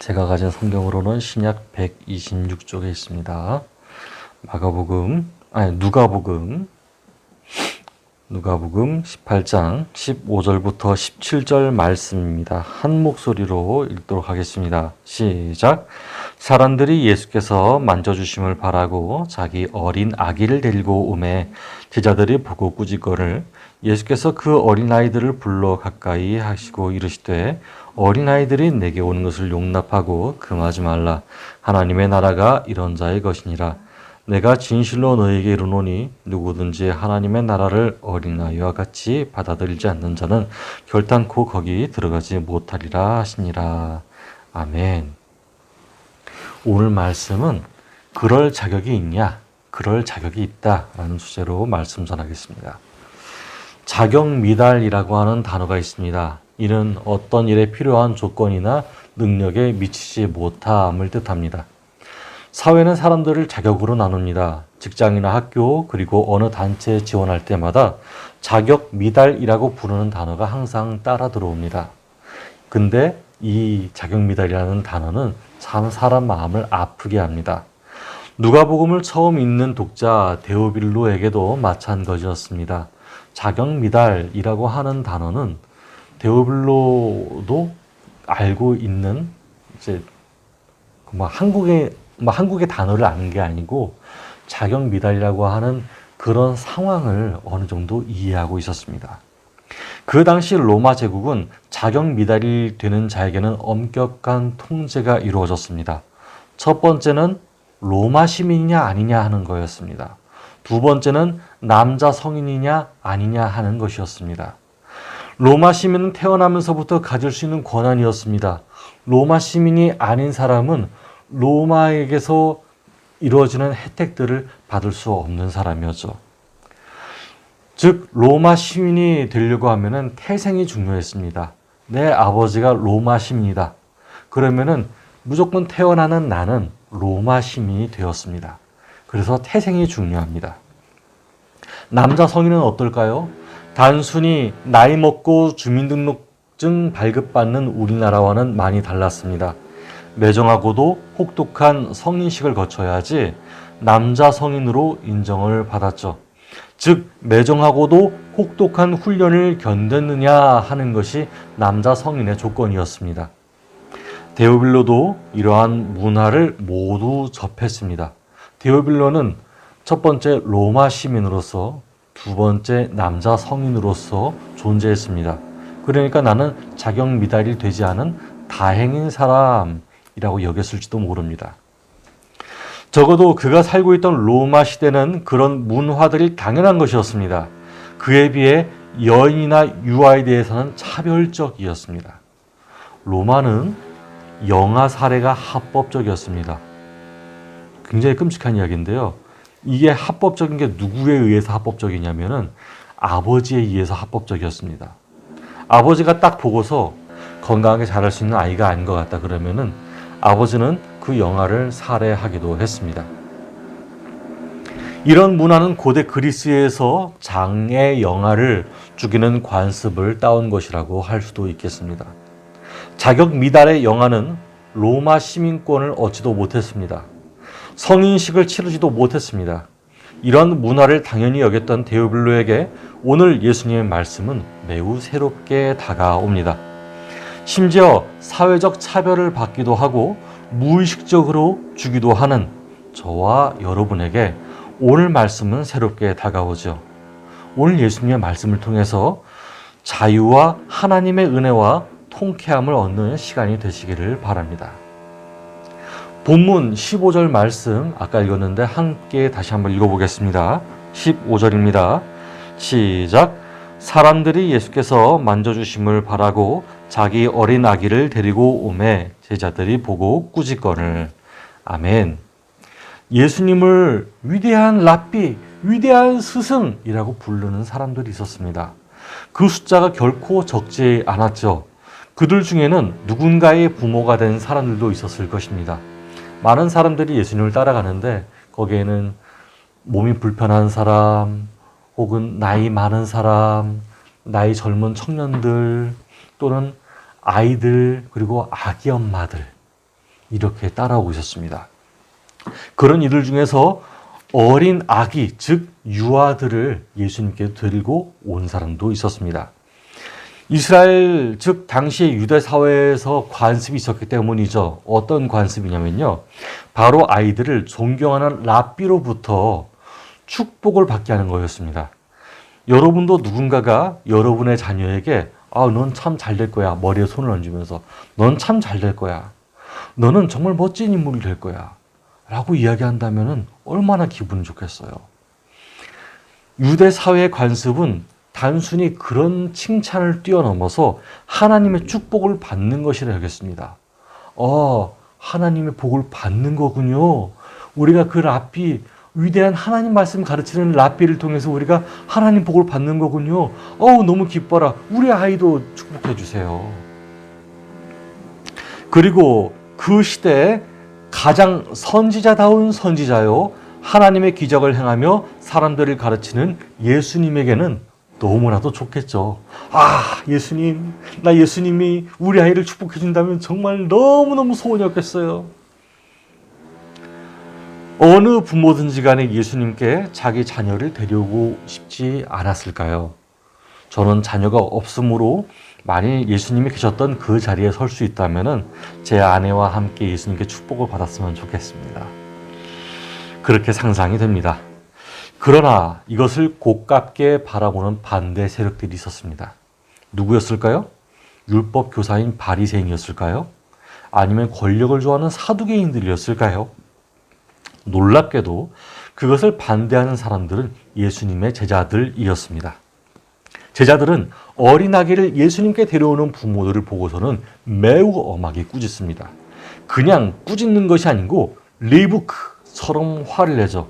제가 가진 성경으로는 신약 126쪽에 있습니다. 누가복음 18장 15절부터 17절 말씀입니다. 한 목소리로 읽도록 하겠습니다. 시작. 사람들이 예수께서 만져주심을 바라고 자기 어린 아기를 데리고 오매 제자들이 보고 꾸짖거늘 예수께서 그 어린아이들을 불러 가까이 하시고 이르시되 어린아이들이 내게 오는 것을 용납하고 금하지 말라. 하나님의 나라가 이런 자의 것이니라. 내가 진실로 너희에게 이르노니 누구든지 하나님의 나라를 어린아이와 같이 받아들이지 않는 자는 결단코 거기 들어가지 못하리라 하시니라. 아멘. 오늘 말씀은 그럴 자격이 있냐? 그럴 자격이 있다 라는 주제로 말씀 전하겠습니다. 자격 미달이라고 하는 단어가 있습니다. 이는 어떤 일에 필요한 조건이나 능력에 미치지 못함을 뜻합니다. 사회는 사람들을 자격으로 나눕니다. 직장이나 학교 그리고 어느 단체에 지원할 때마다 자격 미달이라고 부르는 단어가 항상 따라 들어옵니다. 근데 이 자격 미달이라는 단어는 참 사람 마음을 아프게 합니다. 누가복음을 처음 읽는 독자 데오빌로에게도 마찬가지였습니다. 자격 미달이라고 하는 단어는 데오빌로도 알고 있는 한국의 단어를 아는 게 아니고 자격 미달이라고 하는 그런 상황을 어느 정도 이해하고 있었습니다. 그 당시 로마 제국은 자격 미달이 되는 자에게는 엄격한 통제가 이루어졌습니다. 첫 번째는 로마 시민이냐 아니냐 하는 거였습니다. 두 번째는 남자 성인이냐 아니냐 하는 것이었습니다. 로마 시민은 태어나면서부터 가질 수 있는 권한이었습니다. 로마 시민이 아닌 사람은 로마에게서 이루어지는 혜택들을 받을 수 없는 사람이었죠. 즉 로마 시민이 되려고 하면은 태생이 중요했습니다. 내 아버지가 로마 시민이다. 그러면은 무조건 태어나는 나는 로마 시민이 되었습니다. 그래서 태생이 중요합니다. 남자 성인은 어떨까요? 단순히 나이 먹고 주민등록증 발급받는 우리나라와는 많이 달랐습니다. 매정하고도 혹독한 성인식을 거쳐야지 남자 성인으로 인정을 받았죠. 즉 매정하고도 혹독한 훈련을 견뎠느냐 하는 것이 남자 성인의 조건이었습니다. 데오빌로도 이러한 문화를 모두 접했습니다. 데오빌로는 첫 번째 로마 시민으로서 두 번째 남자 성인으로서 존재했습니다. 그러니까 나는 자격 미달이 되지 않은 다행인 사람이라고 여겼을지도 모릅니다. 적어도 그가 살고 있던 로마 시대는 그런 문화들이 당연한 것이었습니다. 그에 비해 여인이나 유아에 대해서는 차별적이었습니다. 로마는 영아 살해가 합법적이었습니다. 굉장히 끔찍한 이야기인데요. 이게 합법적인 게 누구에 의해서 합법적이냐면은 아버지에 의해서 합법적이었습니다. 아버지가 딱 보고서 건강하게 자랄 수 있는 아이가 아닌 것 같다 그러면은 아버지는 그 영아를 살해하기도 했습니다. 이런 문화는 고대 그리스에서 장애 영아를 죽이는 관습을 따온 것이라고 할 수도 있겠습니다. 자격 미달의 영아는 로마 시민권을 얻지도 못했습니다. 성인식을 치르지도 못했습니다. 이런 문화를 당연히 여겼던 데오빌로에게 오늘 예수님의 말씀은 매우 새롭게 다가옵니다. 심지어 사회적 차별을 받기도 하고 무의식적으로 주기도 하는 저와 여러분에게 오늘 말씀은 새롭게 다가오죠. 오늘 예수님의 말씀을 통해서 자유와 하나님의 은혜와 통쾌함을 얻는 시간이 되시기를 바랍니다. 본문 15절 말씀 아까 읽었는데 함께 다시 한번 읽어보겠습니다. 15절입니다. 시작. 사람들이 예수께서 만져주심을 바라고 자기 어린 아기를 데리고 오매 제자들이 보고 꾸짖거늘. 아멘. 예수님을 위대한 랍비, 위대한 스승이라고 부르는 사람들이 있었습니다. 그 숫자가 결코 적지 않았죠. 그들 중에는 누군가의 부모가 된 사람들도 있었을 것입니다. 많은 사람들이 예수님을 따라가는데 거기에는 몸이 불편한 사람, 혹은 나이 많은 사람, 나이 젊은 청년들, 또는 아이들, 그리고 아기 엄마들, 이렇게 따라오고 있었습니다. 그런 이들 중에서 어린 아기, 즉 유아들을 예수님께 데리고 온 사람도 있었습니다. 이스라엘, 즉 당시의 유대 사회에서 관습이 있었기 때문이죠. 어떤 관습이냐면요, 바로 아이들을 존경하는 랍비로부터 축복을 받게 하는 거였습니다. 여러분도 누군가가 여러분의 자녀에게 넌 참 잘 될 거야, 머리에 손을 얹으면서 넌 참 잘 될 거야, 너는 정말 멋진 인물이 될 거야 라고 이야기한다면 얼마나 기분이 좋겠어요. 유대 사회의 관습은 단순히 그런 칭찬을 뛰어넘어서 하나님의 축복을 받는 것이라 하겠습니다. 하나님의 복을 받는 거군요. 우리가 그 랍비, 위대한 하나님 말씀 가르치는 랍비를 통해서 우리가 하나님 복을 받는 거군요. 너무 기뻐라. 우리 아이도 축복해 주세요. 그리고 그 시대에 가장 선지자다운 선지자요, 하나님의 기적을 행하며 사람들을 가르치는 예수님에게는 너무나도 좋겠죠. 예수님, 나 예수님이 우리 아이를 축복해 준다면 정말 너무너무 소원이었겠어요. 어느 부모든지 간에 예수님께 자기 자녀를 데려오고 싶지 않았을까요? 저는 자녀가 없으므로 만일 예수님이 계셨던 그 자리에 설 수 있다면 제 아내와 함께 예수님께 축복을 받았으면 좋겠습니다. 그렇게 상상이 됩니다. 그러나 이것을 고깝게 바라보는 반대 세력들이 있었습니다. 누구였을까요? 율법 교사인 바리새인이었을까요? 아니면 권력을 좋아하는 사두개인들이었을까요? 놀랍게도 그것을 반대하는 사람들은 예수님의 제자들이었습니다. 제자들은 어린아기를 예수님께 데려오는 부모들을 보고서는 매우 엄하게 꾸짖습니다. 그냥 꾸짖는 것이 아니고 리부크처럼 화를 내죠.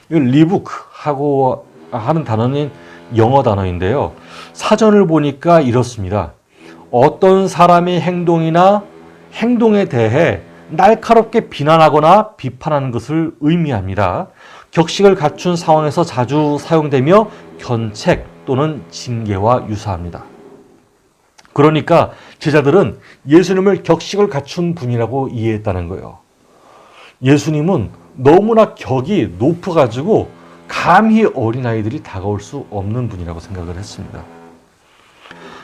이 리부크하고 하는 단어는 영어 단어인데요. 사전을 보니까 이렇습니다. 어떤 사람의 행동이나 행동에 대해 날카롭게 비난하거나 비판하는 것을 의미합니다. 격식을 갖춘 상황에서 자주 사용되며 견책 또는 징계와 유사합니다. 그러니까 제자들은 예수님을 격식을 갖춘 분이라고 이해했다는 거예요. 예수님은 너무나 격이 높아가지고 감히 어린아이들이 다가올 수 없는 분이라고 생각을 했습니다.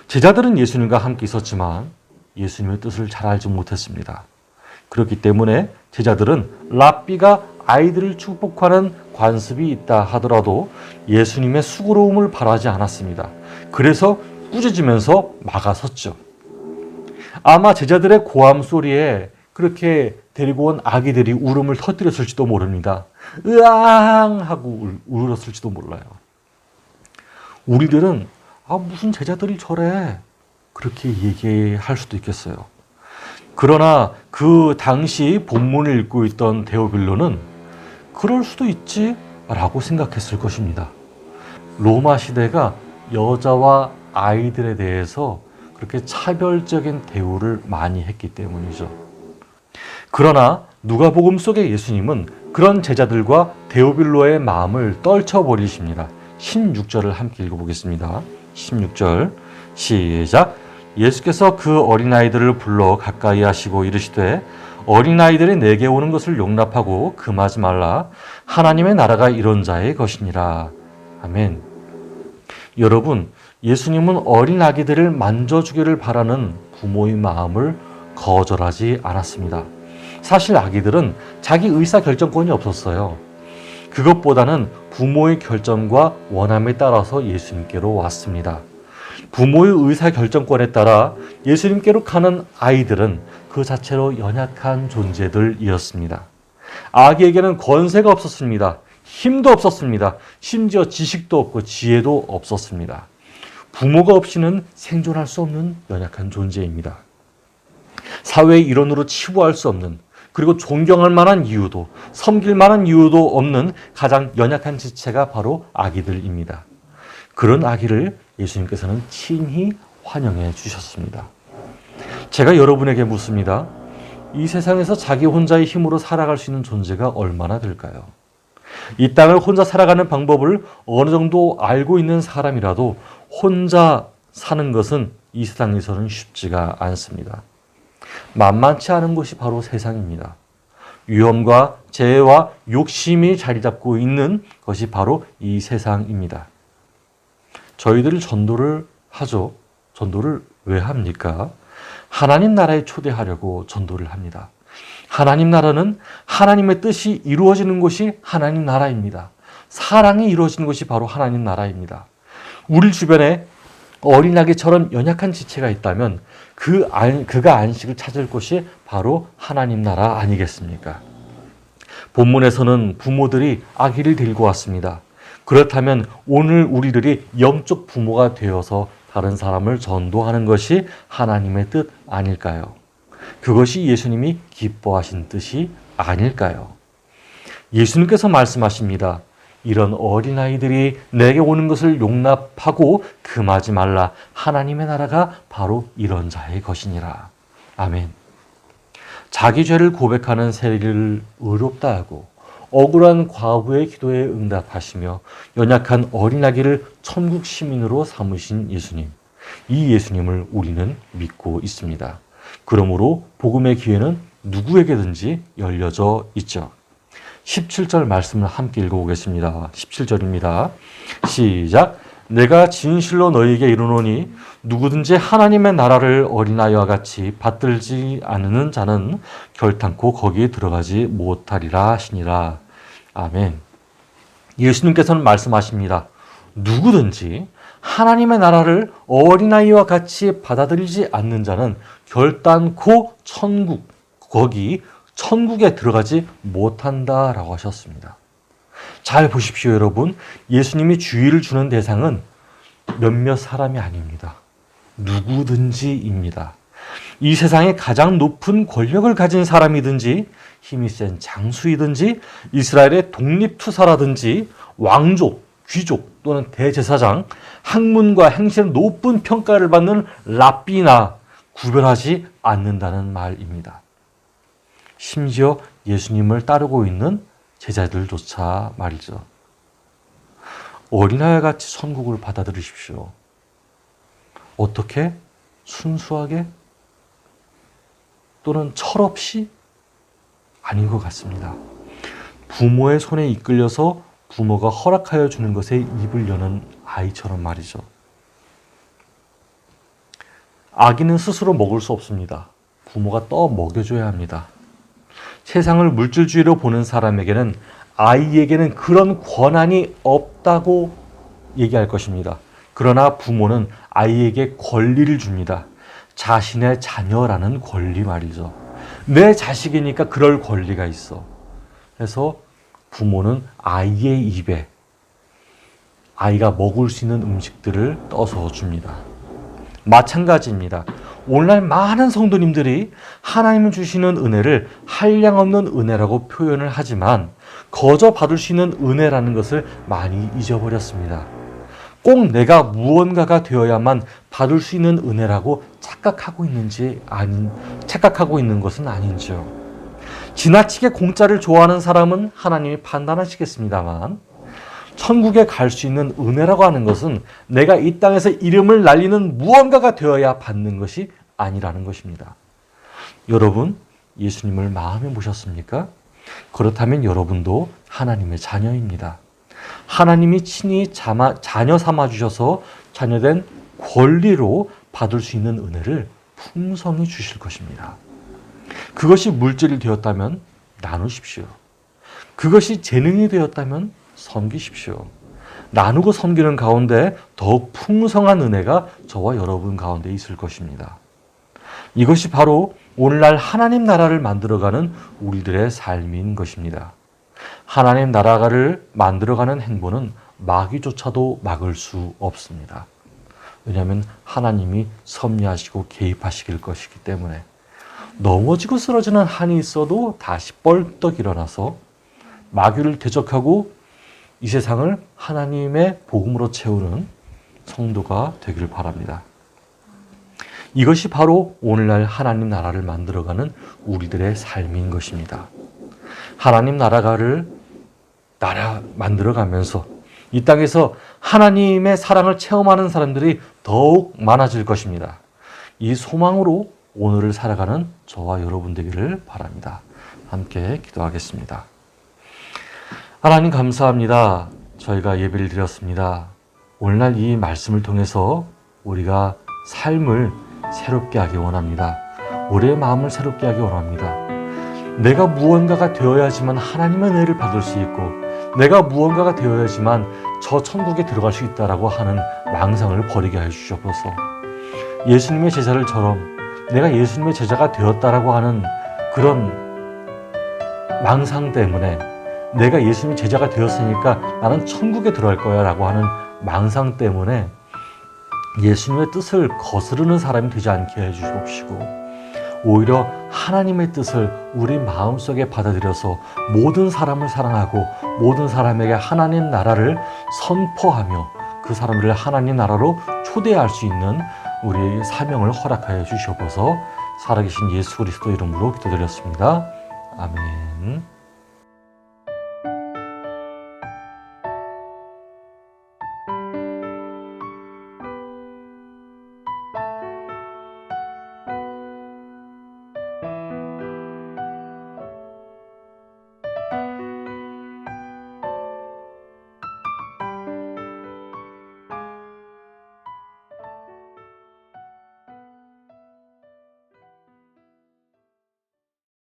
제자들은 예수님과 함께 있었지만 예수님의 뜻을 잘 알지 못했습니다. 그렇기 때문에 제자들은 랍비가 아이들을 축복하는 관습이 있다 하더라도 예수님의 수고로움을 바라지 않았습니다. 그래서 꾸짖으면서 막아섰죠. 아마 제자들의 고함 소리에 그렇게 데리고 온 아기들이 울음을 터뜨렸을지도 모릅니다. 으앙 하고 울었을지도 몰라요. 우리들은 무슨 제자들이 저래 그렇게 얘기할 수도 있겠어요. 그러나 그 당시 본문을 읽고 있던 데오빌로는 그럴 수도 있지 라고 생각했을 것입니다. 로마 시대가 여자와 아이들에 대해서 그렇게 차별적인 대우를 많이 했기 때문이죠. 그러나 누가복음 속의 예수님은 그런 제자들과 데오빌로의 마음을 떨쳐버리십니다. 16절을 함께 읽어보겠습니다. 16절 시작. 예수께서 그 어린아이들을 불러 가까이 하시고 이르시되 어린아이들이 내게 오는 것을 용납하고 금하지 말라. 하나님의 나라가 이런 자의 것이니라. 아멘. 여러분, 예수님은 어린아기들을 만져주기를 바라는 부모의 마음을 거절하지 않았습니다. 사실 아기들은 자기 의사결정권이 없었어요. 그것보다는 부모의 결정과 원함에 따라서 예수님께로 왔습니다. 부모의 의사결정권에 따라 예수님께로 가는 아이들은 그 자체로 연약한 존재들이었습니다. 아기에게는 권세가 없었습니다. 힘도 없었습니다. 심지어 지식도 없고 지혜도 없었습니다. 부모가 없이는 생존할 수 없는 연약한 존재입니다. 사회의 일원으로 치부할 수 없는, 그리고 존경할 만한 이유도, 섬길 만한 이유도 없는 가장 연약한 지체가 바로 아기들입니다. 그런 아기를 예수님께서는 친히 환영해 주셨습니다. 제가 여러분에게 묻습니다. 이 세상에서 자기 혼자의 힘으로 살아갈 수 있는 존재가 얼마나 될까요? 이 땅을 혼자 살아가는 방법을 어느 정도 알고 있는 사람이라도 혼자 사는 것은 이 세상에서는 쉽지가 않습니다. 만만치 않은 것이 바로 세상입니다. 위험과 재해와 욕심이 자리 잡고 있는 것이 바로 이 세상입니다. 저희들이 전도를 하죠. 전도를 왜 합니까? 하나님 나라에 초대하려고 전도를 합니다. 하나님 나라는 하나님의 뜻이 이루어지는 곳이 하나님 나라입니다. 사랑이 이루어지는 것이 바로 하나님 나라입니다. 우리 주변에 어린아기처럼 연약한 지체가 있다면 그가 안식을 찾을 곳이 바로 하나님 나라 아니겠습니까? 본문에서는 부모들이 아기를 데리고 왔습니다. 그렇다면 오늘 우리들이 영적 부모가 되어서 다른 사람을 전도하는 것이 하나님의 뜻 아닐까요? 그것이 예수님이 기뻐하신 뜻이 아닐까요? 예수님께서 말씀하십니다. 이런 어린아이들이 내게 오는 것을 용납하고 금하지 말라. 하나님의 나라가 바로 이런 자의 것이니라. 아멘. 자기 죄를 고백하는 세리를 의롭다 하고 억울한 과부의 기도에 응답하시며 연약한 어린아기를 천국 시민으로 삼으신 예수님. 이 예수님을 우리는 믿고 있습니다. 그러므로 복음의 기회는 누구에게든지 열려져 있죠. 17절 말씀을 함께 읽어보겠습니다. 17절입니다. 시작. 내가 진실로 너희에게 이르노니 누구든지 하나님의 나라를 어린아이와 같이 받들지 않는 자는 결탄코 거기에 들어가지 못하리라 하시니라. 아멘. 예수님께서는 말씀하십니다. 누구든지 하나님의 나라를 어린아이와 같이 받아들이지 않는 자는 결단코 천국에 들어가지 못한다라고 하셨습니다. 잘 보십시오, 여러분. 예수님이 주의를 주는 대상은 몇몇 사람이 아닙니다. 누구든지입니다. 이 세상에 가장 높은 권력을 가진 사람이든지 힘이 센 장수이든지 이스라엘의 독립투사라든지 왕족, 귀족 또는 대제사장, 학문과 행실의 높은 평가를 받는 랍비나 구별하지 않는다는 말입니다. 심지어 예수님을 따르고 있는 제자들조차 말이죠. 어린아이 같이 천국을 받아들이십시오. 어떻게? 순수하게? 또는 철없이? 아닌 것 같습니다. 부모의 손에 이끌려서 부모가 허락하여 주는 것에 입을 여는 아이처럼 말이죠. 아기는 스스로 먹을 수 없습니다. 부모가 떠 먹여줘야 합니다. 세상을 물질주의로 보는 사람에게는 아이에게는 그런 권한이 없다고 얘기할 것입니다. 그러나 부모는 아이에게 권리를 줍니다. 자신의 자녀라는 권리 말이죠. 내 자식이니까 그럴 권리가 있어. 그래서 부모는 아이의 입에 아이가 먹을 수 있는 음식들을 떠서 줍니다. 마찬가지입니다. 오늘날 많은 성도님들이 하나님 주시는 은혜를 한량없는 은혜라고 표현을 하지만 거저 받을 수 있는 은혜라는 것을 많이 잊어버렸습니다. 꼭 내가 무언가가 되어야만 받을 수 있는 은혜라고 착각하고 있는 것은 아닌지요. 지나치게 공짜를 좋아하는 사람은 하나님이 판단하시겠습니다만 천국에 갈 수 있는 은혜라고 하는 것은 내가 이 땅에서 이름을 날리는 무언가가 되어야 받는 것이 아니라는 것입니다. 여러분, 예수님을 마음에 모셨습니까? 그렇다면 여러분도 하나님의 자녀입니다. 하나님이 친히 자녀 삼아주셔서 자녀된 권리로 받을 수 있는 은혜를 풍성히 주실 것입니다. 그것이 물질이 되었다면 나누십시오. 그것이 재능이 되었다면 섬기십시오. 나누고 섬기는 가운데 더욱 풍성한 은혜가 저와 여러분 가운데 있을 것입니다. 이것이 바로 오늘날 하나님 나라를 만들어가는 우리들의 삶인 것입니다. 하나님 나라를 만들어가는 행보는 마귀조차도 막을 수 없습니다. 왜냐하면 하나님이 섭리하시고 개입하시길 것이기 때문에 넘어지고 쓰러지는 한이 있어도 다시 벌떡 일어나서 마귀를 대적하고 이 세상을 하나님의 복음으로 채우는 성도가 되길 바랍니다. 이것이 바로 오늘날 하나님 나라를 만들어가는 우리들의 삶인 것입니다. 하나님 나라를 만들어가면서 이 땅에서 하나님의 사랑을 체험하는 사람들이 더욱 많아질 것입니다. 이 소망으로 오늘을 살아가는 저와 여러분 되기를 바랍니다. 함께 기도하겠습니다. 하나님 감사합니다. 저희가 예배를 드렸습니다. 오늘날 이 말씀을 통해서 우리가 삶을 새롭게 하기 원합니다. 우리의 마음을 새롭게 하기 원합니다. 내가 무언가가 되어야지만 하나님의 은혜를 받을 수 있고 내가 무언가가 되어야지만 저 천국에 들어갈 수 있다라고 하는 망상을 버리게 해 주시옵소서. 예수님의 제자들처럼 내가 예수님의 제자가 되었다라고 하는 그런 망상 때문에 내가 예수님의 제자가 되었으니까 나는 천국에 들어갈 거야 라고 하는 망상 때문에 예수님의 뜻을 거스르는 사람이 되지 않게 해주시옵시고 오히려 하나님의 뜻을 우리 마음속에 받아들여서 모든 사람을 사랑하고 모든 사람에게 하나님 나라를 선포하며 그 사람들을 하나님 나라로 초대할 수 있는 우리의 사명을 허락하여 주시옵소서. 살아계신 예수 그리스도 이름으로 기도드렸습니다. 아멘.